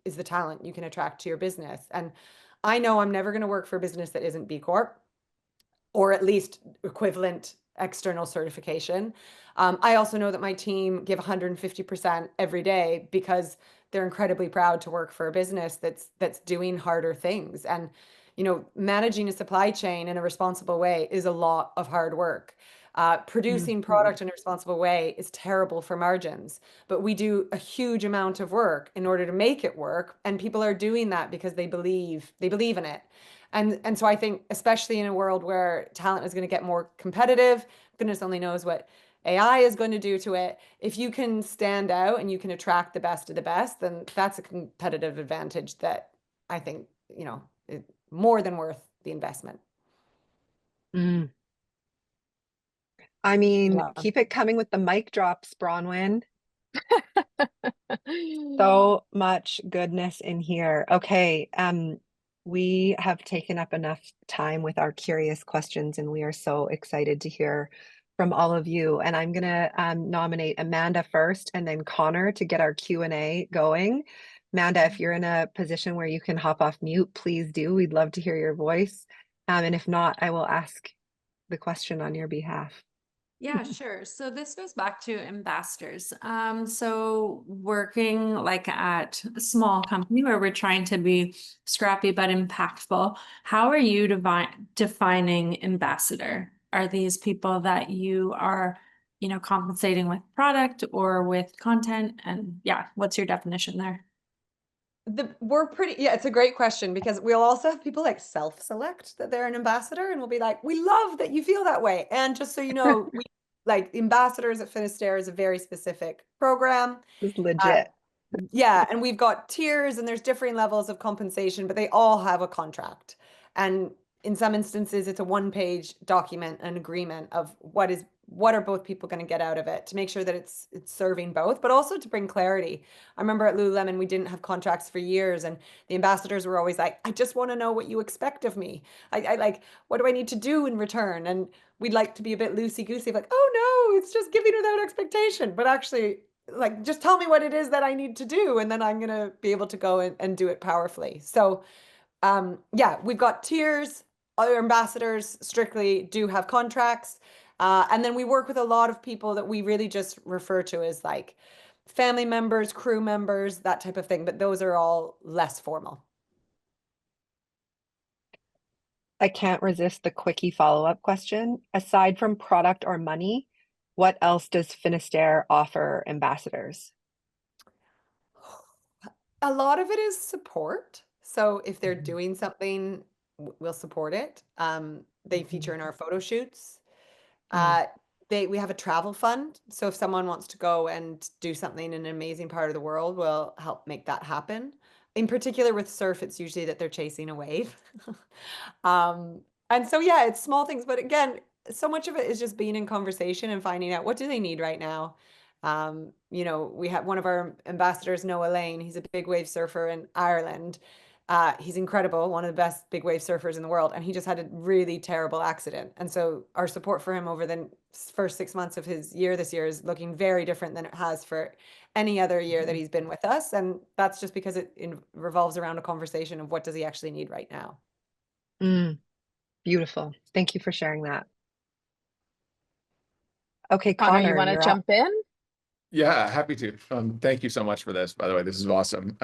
is the talent you can attract to your business. And I know I'm never going to work for a business that isn't B Corp, or at least equivalent external certification. I also know that my team give 150% every day because they're incredibly proud to work for a business that's doing harder things. And, you know, managing a supply chain in a responsible way is a lot of hard work. Producing product in a responsible way is terrible for margins, but we do a huge amount of work in order to make it work, and people are doing that because they believe in it. And so I think, especially in a world where talent is going to get more competitive, goodness only knows what AI is going to do to it. If you can stand out and you can attract the best of the best, then that's a competitive advantage that I think, you know, is more than worth the investment. Mm. I mean, Yeah. keep it coming with the mic drops, Bronwen. So much goodness in here. Okay, we have taken up enough time with our curious questions, and we are so excited to hear from all of you. And I'm gonna nominate Amanda first, and then Connor to get our Q&A going. Amanda, if you're in a position where you can hop off mute, please do. We'd love to hear your voice. And if not, I will ask the question on your behalf. Yeah, sure. So this goes back to ambassadors. So working like at a small company where we're trying to be scrappy but impactful, how are you defining ambassador? Are these people that you are, you know, compensating with product or with content? And yeah, what's your definition there? It's a great question because we'll also have people like self-select that they're an ambassador, and we'll be like, we love that you feel that way. And just so you know, we like ambassadors at Finisterre is a very specific program. It's legit. Yeah, and we've got tiers and there's different levels of compensation, but they all have a contract. And in some instances, it's a one-page document, an agreement of what is what are both people going to get out of it, to make sure that it's serving both, but also to bring clarity. I remember at Lululemon, we didn't have contracts for years, and the ambassadors were always like, I just want to know what you expect of me. I like, what do I need to do in return? And we'd like to be a bit loosey-goosey, like, oh no, it's just giving without expectation. But actually, like, just tell me what it is that I need to do, and then I'm going to be able to go and do it powerfully. So yeah, we've got tiers. Other ambassadors strictly do have contracts. And then we work with a lot of people that we really just refer to as like family members, crew members, that type of thing. But those are all less formal. I can't resist the quickie follow-up question. Aside from product or money, what else does Finisterre offer ambassadors? A lot of it is support. So if they're Mhm. doing something, we'll support it. They feature in our photo shoots. Mm. We have a travel fund. So if someone wants to go and do something in an amazing part of the world, we'll help make that happen. In particular with surf, it's usually that they're chasing a wave. And so yeah, it's small things, but again, so much of it is just being in conversation and finding out what do they need right now. You know, we have one of our ambassadors, Noah Lane. He's a big wave surfer in Ireland. He's incredible, one of the best big wave surfers in the world, and he just had a really terrible accident. And so our support for him over the first 6 months of his year this year is looking very different than it has for any other year that he's been with us. And that's just because it revolves around a conversation of what does he actually need right now. Mm. Beautiful. Thank you for sharing that. Okay, Connor, you Connor, want to you're up. jump in? Yeah, happy to. Thank you so much for this, by the way. This is awesome.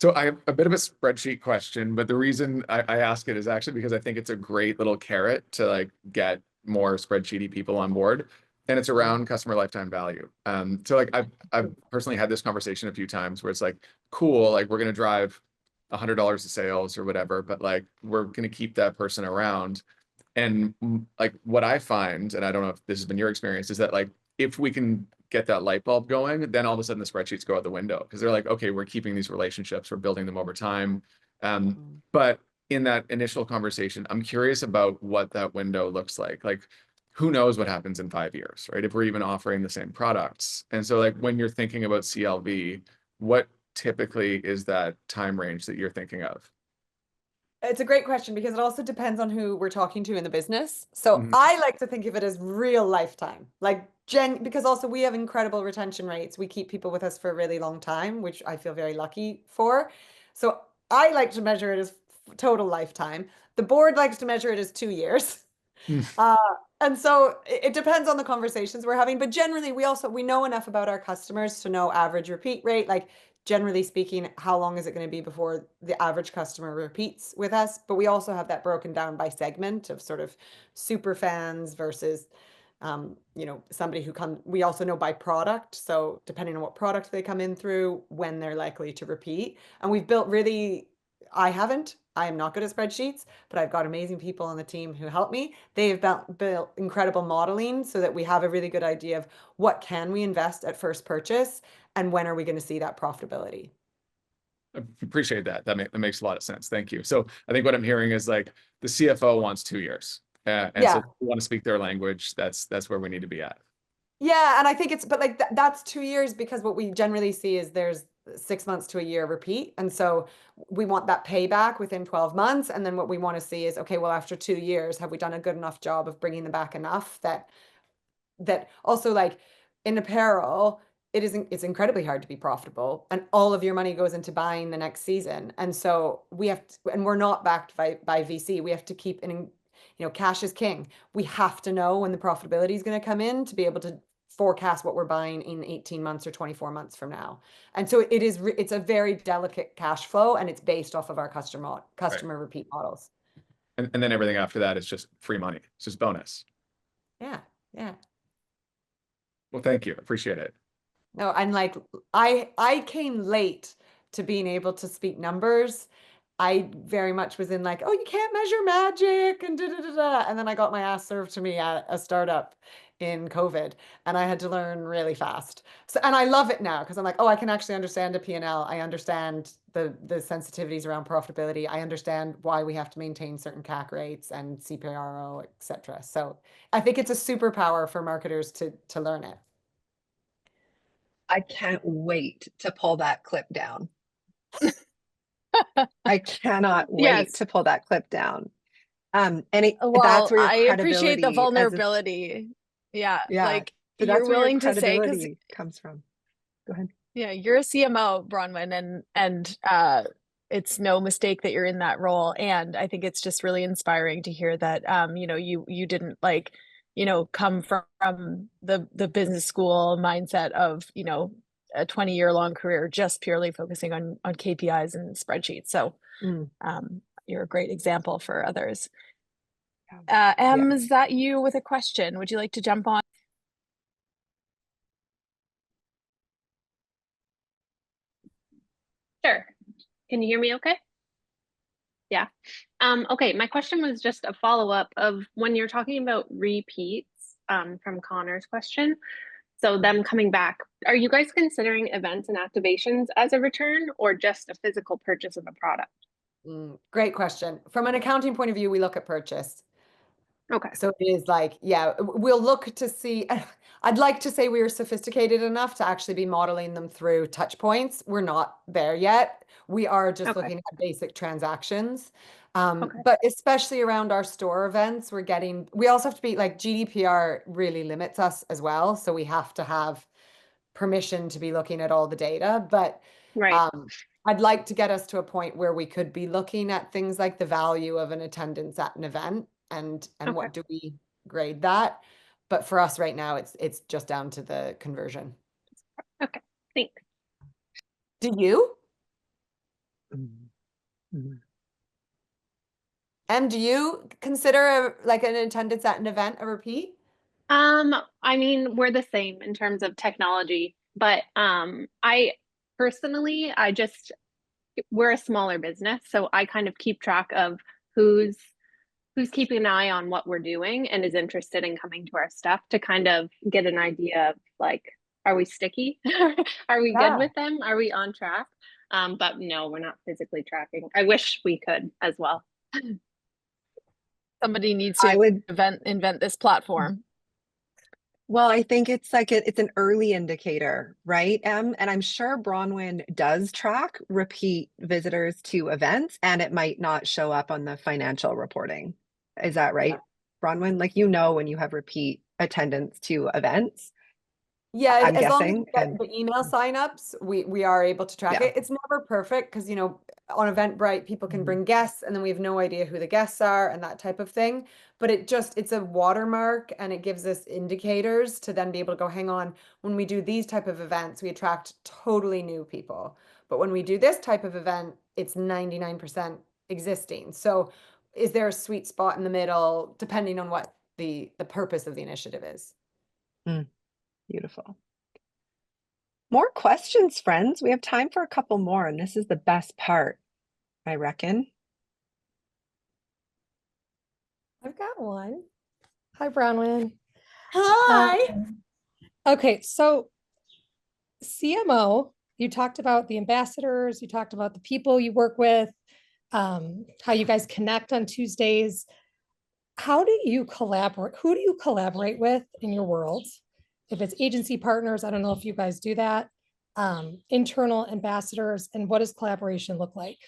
So I have a bit of a spreadsheet question, but the reason I ask it is actually because I think it's a great little carrot to like get more spreadsheety people on board, and it's around customer lifetime value. So like I've personally had this conversation a few times where it's like, cool, like we're gonna drive $100 of sales or whatever, but like we're gonna keep that person around. And like what I find, and I don't know if this has been your experience, is that like if we can get that light bulb going, then all of a sudden the spreadsheets go out the window because they're like, okay, we're keeping these relationships, we're building them over time. But in that initial conversation, I'm curious about what that window looks like. Like, who knows what happens in 5 years, right? If we're even offering the same products. And so, like, when you're thinking about CLV, what typically is that time range that you're thinking of? It's a great question because it also depends on who we're talking to in the business. So Mhm. I like to think of it as real lifetime, like because also we have incredible retention rates. We keep people with us for a really long time, which I feel very lucky for. So I like to measure it as total lifetime. The board likes to measure it as 2 years. Uh, and so it depends on the conversations we're having, but generally we know enough about our customers to know average repeat rate. Like generally speaking, how long is it going to be before the average customer repeats with us? But we also have that broken down by segment of sort of super fans versus, you know, somebody who comes. We also know by product. So depending on what product they come in through, when they're likely to repeat. And we've built really, I am not good at spreadsheets, but I've got amazing people on the team who help me. They have built incredible modeling so that we have a really good idea of what can we invest at first purchase and when are we going to see that profitability. I appreciate that. That makes a lot of sense. Thank you. So I think what I'm hearing is like the CFO wants 2 years, and so Yeah. we want to speak their language. That's where we need to be at. Yeah, and I think but like that's 2 years because what we generally see is there's 6 months to a year repeat. And so we want that payback within 12 months. And then what we want to see is, okay, well, after 2 years, have we done a good enough job of bringing them back enough that also like in apparel, it's incredibly hard to be profitable and all of your money goes into buying the next season. And so and we're not backed by VC. We have to keep cash is king. We have to know when the profitability is going to come in to be able to forecast what we're buying in 18 months or 24 months from now. And so it's a very delicate cash flow and it's based off of our customer repeat models. And then everything after that is just free money. It's just bonus. Yeah. Yeah. Well, thank you. Appreciate it. No, and like I came late to being able to speak numbers. I very much was in like, oh, you can't measure magic and da da da da. And then I got my ass served to me at a startup in COVID, and I had to learn really fast. So, and I love it now because I'm like, oh, I can actually understand a P&L. I understand the sensitivities around profitability. I understand why we have to maintain certain CAC rates and CPRO, et cetera. So I think it's a superpower for marketers to learn it. I can't wait to pull that clip down. I cannot wait Yes. to pull that clip down. And that's Well, where your I appreciate the credibility as a, vulnerability. Yeah, yeah, like so you're that's where your willing to say, because credibility comes from. Go ahead. yeah, you're a CMO, Bronwen, and it's no mistake that you're in that role. And I think it's just really inspiring to hear that you know, you didn't like, you know, come from the business school mindset of, you know, a 20-year-long career just purely focusing on KPIs and spreadsheets. So Mm, you're a great example for others. yeah. Is that you with a question? Would you like to jump on? Sure. Can you hear me okay? Yeah. Okay, my question was just a follow-up of when you're talking about repeats, from Connor's question. So them coming back, are you guys considering events and activations as a return or just a physical purchase of a product? Great question. From an accounting point of view, we look at purchase. Okay. So it is like, yeah, we'll look to see. I'd like to say we are sophisticated enough to actually be modeling them through touch points. We're not there yet. We are just Okay. looking at basic transactions. Okay. But especially around our store events, we also have to be like GDPR really limits us as well. So we have to have permission to be looking at all the data. But Right. I'd like to get us to a point where we could be looking at things like the value of an attendance at an event and Okay. what do we grade that. But for us right now, it's just down to the conversion. Okay. Thanks. Do you? Mhm. And do you consider like an attendance at an event a repeat? I mean, we're the same in terms of technology, but I personally, we're a smaller business, so I kind of keep track of who's keeping an eye on what we're doing and is interested in coming to our stuff to kind of get an idea of like, are we sticky? Are we good Yeah. with them? Are we on track? But no, we're not physically tracking. I wish we could as well. Somebody needs I to would, invent this platform. well, I think it's like it's an early indicator, right? And I'm sure Bronwen does track repeat visitors to events, and it might not show up on the financial reporting. Is that right, Bronwen? Like, you know, when you have repeat attendance to events, Yeah, I'm as long as guessing. we get And the email signups, we are able to track yeah, it. It's never perfect because, you know, on Eventbrite, people can bring guests and then we have no idea who the guests are and that type of thing. But it's a watermark and it gives us indicators to then be able to go, hang on, when we do these type of events, we attract totally new people. But when we do this type of event, it's 99% existing. So is there a sweet spot in the middle, depending on what the purpose of the initiative is? beautiful. More questions, friends. We have time for a couple more, and this is the best part, I reckon. I've got one. Hi, Bronwen. Hi. Okay, so CMO, you talked about the ambassadors, you talked about the people you work with, how you guys connect on Tuesdays. How do you collaborate? Who do you collaborate with in your world? If it's agency partners, I don't know if you guys do that. Internal ambassadors, and what does collaboration look like?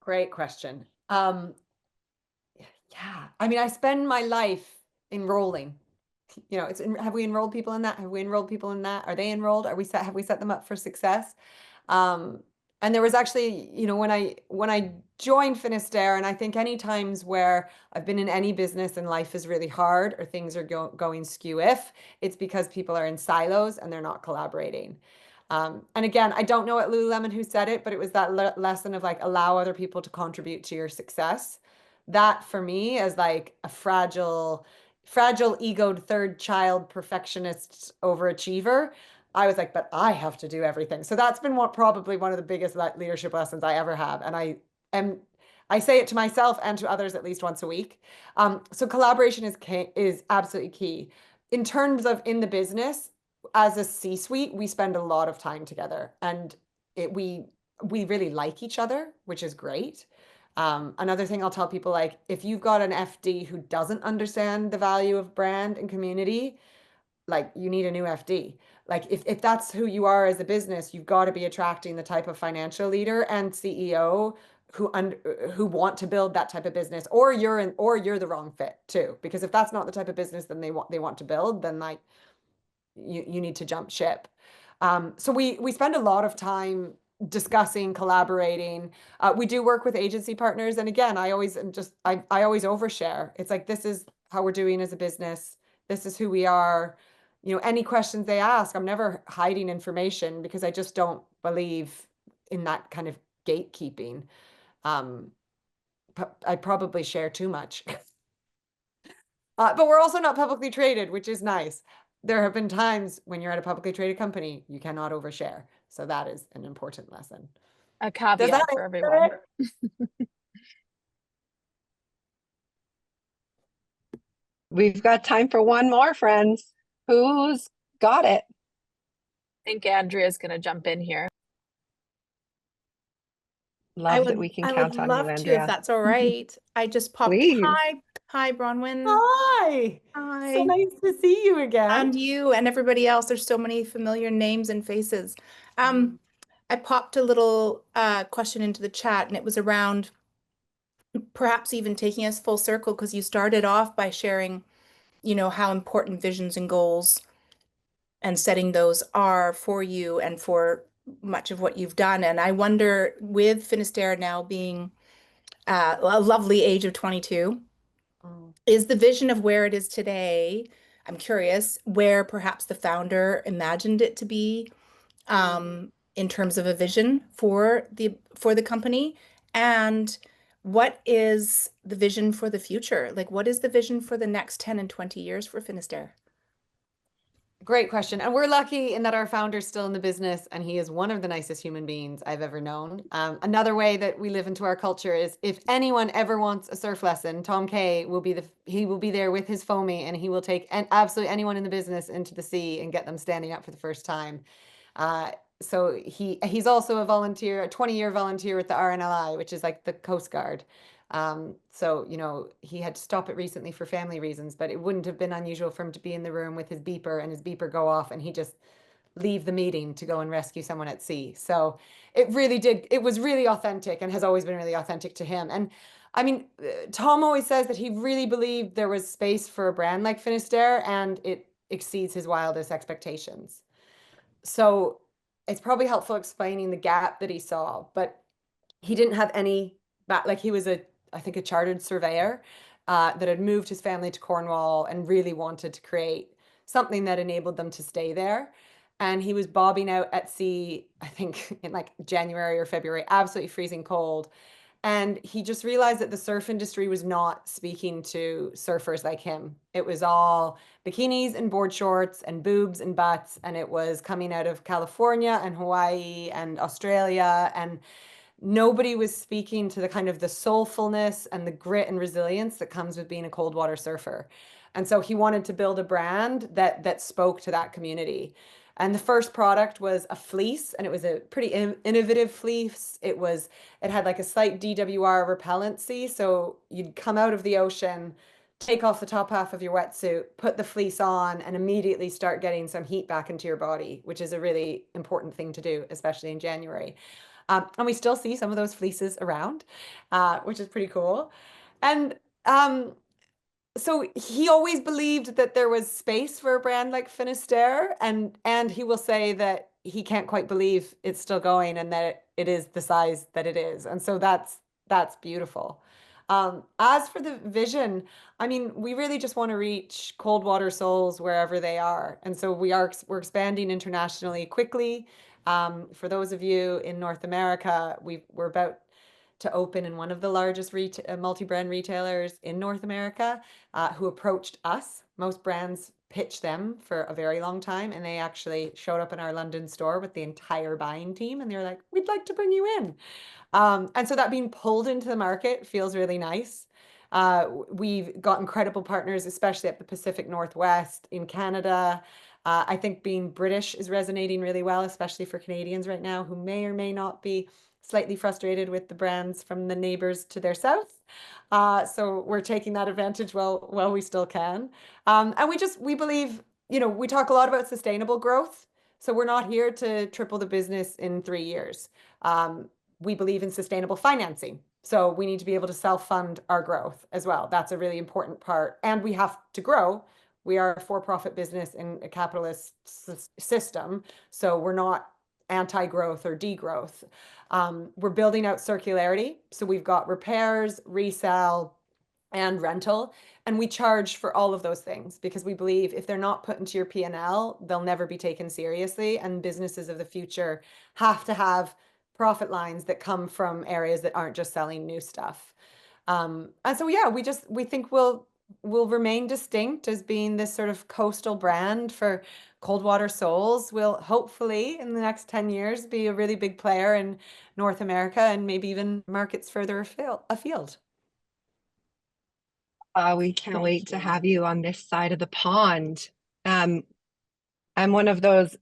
Great question. Yeah, I mean, I spend my life enrolling. You know, have we enrolled people in that? Have we enrolled people in that? Are they enrolled? Have we set them up for success? And there was actually, you know, when I joined Finisterre, and I think any times where I've been in any business and life is really hard or things are going skew if, it's because people are in silos and they're not collaborating. And again, I don't know at Lululemon who said it, but it was that lesson of like, allow other people to contribute to your success. That for me is like a fragile egoed third child perfectionist overachiever. I was like, but I have to do everything. So that's been probably one of the biggest leadership lessons I ever have. And I say it to myself and to others at least once a week. So collaboration is absolutely key. In terms of in the business, as a C-suite, we spend a lot of time together, and we really like each other, which is great. Another thing I'll tell people, like, if you've got an FD who doesn't understand the value of brand and community, like, you need a new FD. Like, if that's who you are as a business, you've got to be attracting the type of financial leader and CEO who want to build that type of business, or you're the wrong fit too. Because if that's not the type of business then they want to build, then like you need to jump ship. So we spend a lot of time discussing, collaborating. We do work with agency partners, and again, I always overshare. It's like, this is how we're doing as a business. This is who we are. You know, any questions they ask, I'm never hiding information, because I just don't believe in that kind of gatekeeping. I probably share too much. But we're also not publicly traded, which is nice. There have been times when you're at a publicly traded company, you cannot overshare. So that is an important lesson. A caveat for everyone. We've got time for one more, friends. Who's got it? I think Andrea's going to jump in here. Love that we can count on you, Andrea. If that's all right. I just popped. Please. Hi, Bronwen. Hi. Hi. So nice to see you again. And you and everybody else. There's so many familiar names and faces. I popped a little question into the chat, and it was around perhaps even taking us full circle, because you started off by sharing, you know, how important visions and goals and setting those are for you and for much of what you've done. And I wonder, with Finisterre now being a lovely age of 22, is the vision of where it is today, I'm curious, where perhaps the founder imagined it to be, in terms of a vision for the company, and what is the vision for the future? Like, what is the vision for the next 10 and 20 years for Finisterre? Great question. And we're lucky in that our founder's still in the business, and he is one of the nicest human beings I've ever known. Another way that we live into our culture is, if anyone ever wants a surf lesson, Tom Kay will be there with his foamy, and he will take absolutely anyone in the business into the sea and get them standing up for the first time. So he's also a 20-year volunteer with the RNLI, which is like the Coast Guard. So, you know, he had to stop it recently for family reasons, but it wouldn't have been unusual for him to be in the room with his beeper, and his beeper go off, and he just leave the meeting to go and rescue someone at sea. So it was really authentic, and has always been really authentic to him. And I mean, Tom always says that he really believed there was space for a brand like Finisterre, and it exceeds his wildest expectations. So it's probably helpful explaining the gap that he saw, but he didn't have any like, he was I think a chartered surveyor that had moved his family to Cornwall and really wanted to create something that enabled them to stay there. And he was bobbing out at sea, I think in like January or February, absolutely freezing cold. And he just realized that the surf industry was not speaking to surfers like him. It was all bikinis and board shorts and boobs and butts. And it was coming out of California and Hawaii and Australia, and nobody was speaking to the kind of the soulfulness and the grit and resilience that comes with being a cold water surfer. And so he wanted to build a brand that spoke to that community. And the first product was a fleece, and it was a pretty innovative fleece. It had like a slight DWR repellency. So you'd come out of the ocean, take off the top half of your wetsuit, put the fleece on, and immediately start getting some heat back into your body, which is a really important thing to do, especially in January. And we still see some of those fleeces around, which is pretty cool. And so he always believed that there was space for a brand like Finisterre, and he will say that he can't quite believe it's still going, and that it is the size that it is. And so that's beautiful. As for the vision, I mean, we really just want to reach cold water souls wherever they are. And so we're expanding internationally quickly. For those of you in North America, we're about to open in one of the largest multi-brand retailers in North America, who approached us. Most brands pitch them for a very long time, and they actually showed up in our London store with the entire buying team, and they were like, we'd like to bring you in. And so that being pulled into the market feels really nice. We've got incredible partners, especially at the Pacific Northwest, in Canada. I think being British is resonating really well, especially for Canadians right now who may or may not be slightly frustrated with the brands from the neighbors to their south. So we're taking that advantage while we still can. And we believe, we talk a lot about sustainable growth. So we're not here to triple the business in 3 years. We believe in sustainable financing. So we need to be able to self-fund our growth as well. That's a really important part. And we have to grow. We are a for-profit business in a capitalist system. So we're not anti-growth or degrowth. We're building out circularity. So we've got repairs, resell, and rental. And we charge for all of those things because we believe if they're not put into your P&L, they'll never be taken seriously. And businesses of the future have to have profit lines that come from areas that aren't just selling new stuff. And so, yeah, we think we'll remain distinct as being this sort of coastal brand for cold water souls. We'll hopefully in the next 10 years be a really big player in North America and maybe even markets further afield. We can't wait to have you on this side of the pond. I'm one of those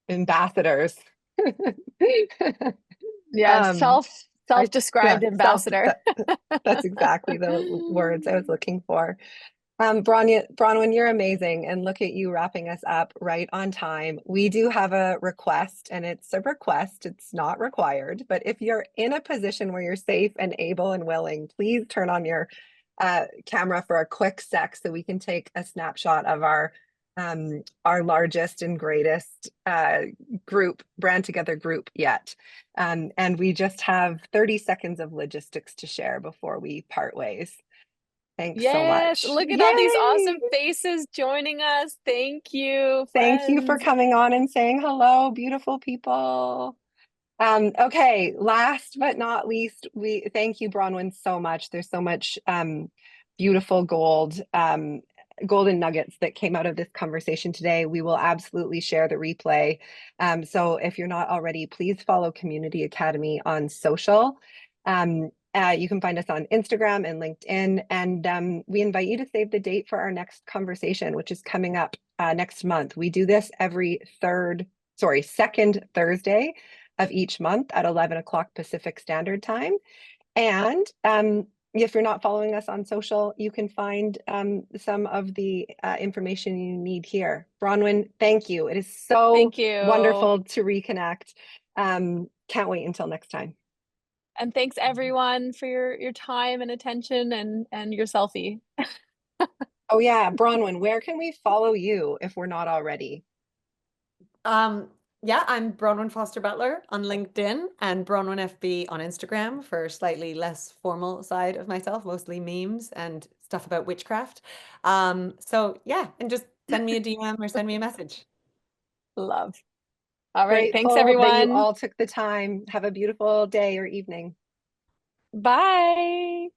ambassadors. Yeah, self-described Yeah, ambassador. that's exactly the words I was looking for. Bronwen, you're amazing. And look at you wrapping us up right on time. We do have a request, and it's a request. It's not required. But if you're in a position where you're safe and able and willing, please turn on your camera for a quick sec so we can take a snapshot of our largest and greatest group, BrandTogether group yet. And we just have 30 seconds of logistics to share before we part ways. Thanks so much. Look at all these awesome faces joining us. Thank you, Thank you for friends. coming on and saying hello, beautiful people. Okay, last but not least, we thank you, Bronwen, so much. There's so much beautiful golden nuggets that came out of this conversation today. We will absolutely share the replay. So if you're not already, please follow Community Academy on social. You can find us on Instagram and LinkedIn, and we invite you to save the date for our next conversation, which is coming up next month. We do this every second Thursday of each month at 11 o'clock Pacific Standard Time. And if you're not following us on social, you can find some of the information you need here. Bronwen, thank you. It is so wonderful to reconnect. Can't wait until next time. And thanks everyone for your time and attention and your selfie. Oh yeah, Bronwen, where can we follow you if we're not already? Yeah, I'm Bronwen Foster-Butler on LinkedIn and Bronwen FB on Instagram for slightly less formal side of myself, mostly memes and stuff about witchcraft. So yeah, and just send me a DM or send me a message. Love. All right, Grateful thanks everyone. that you all took the time. Have a beautiful day or evening. Bye.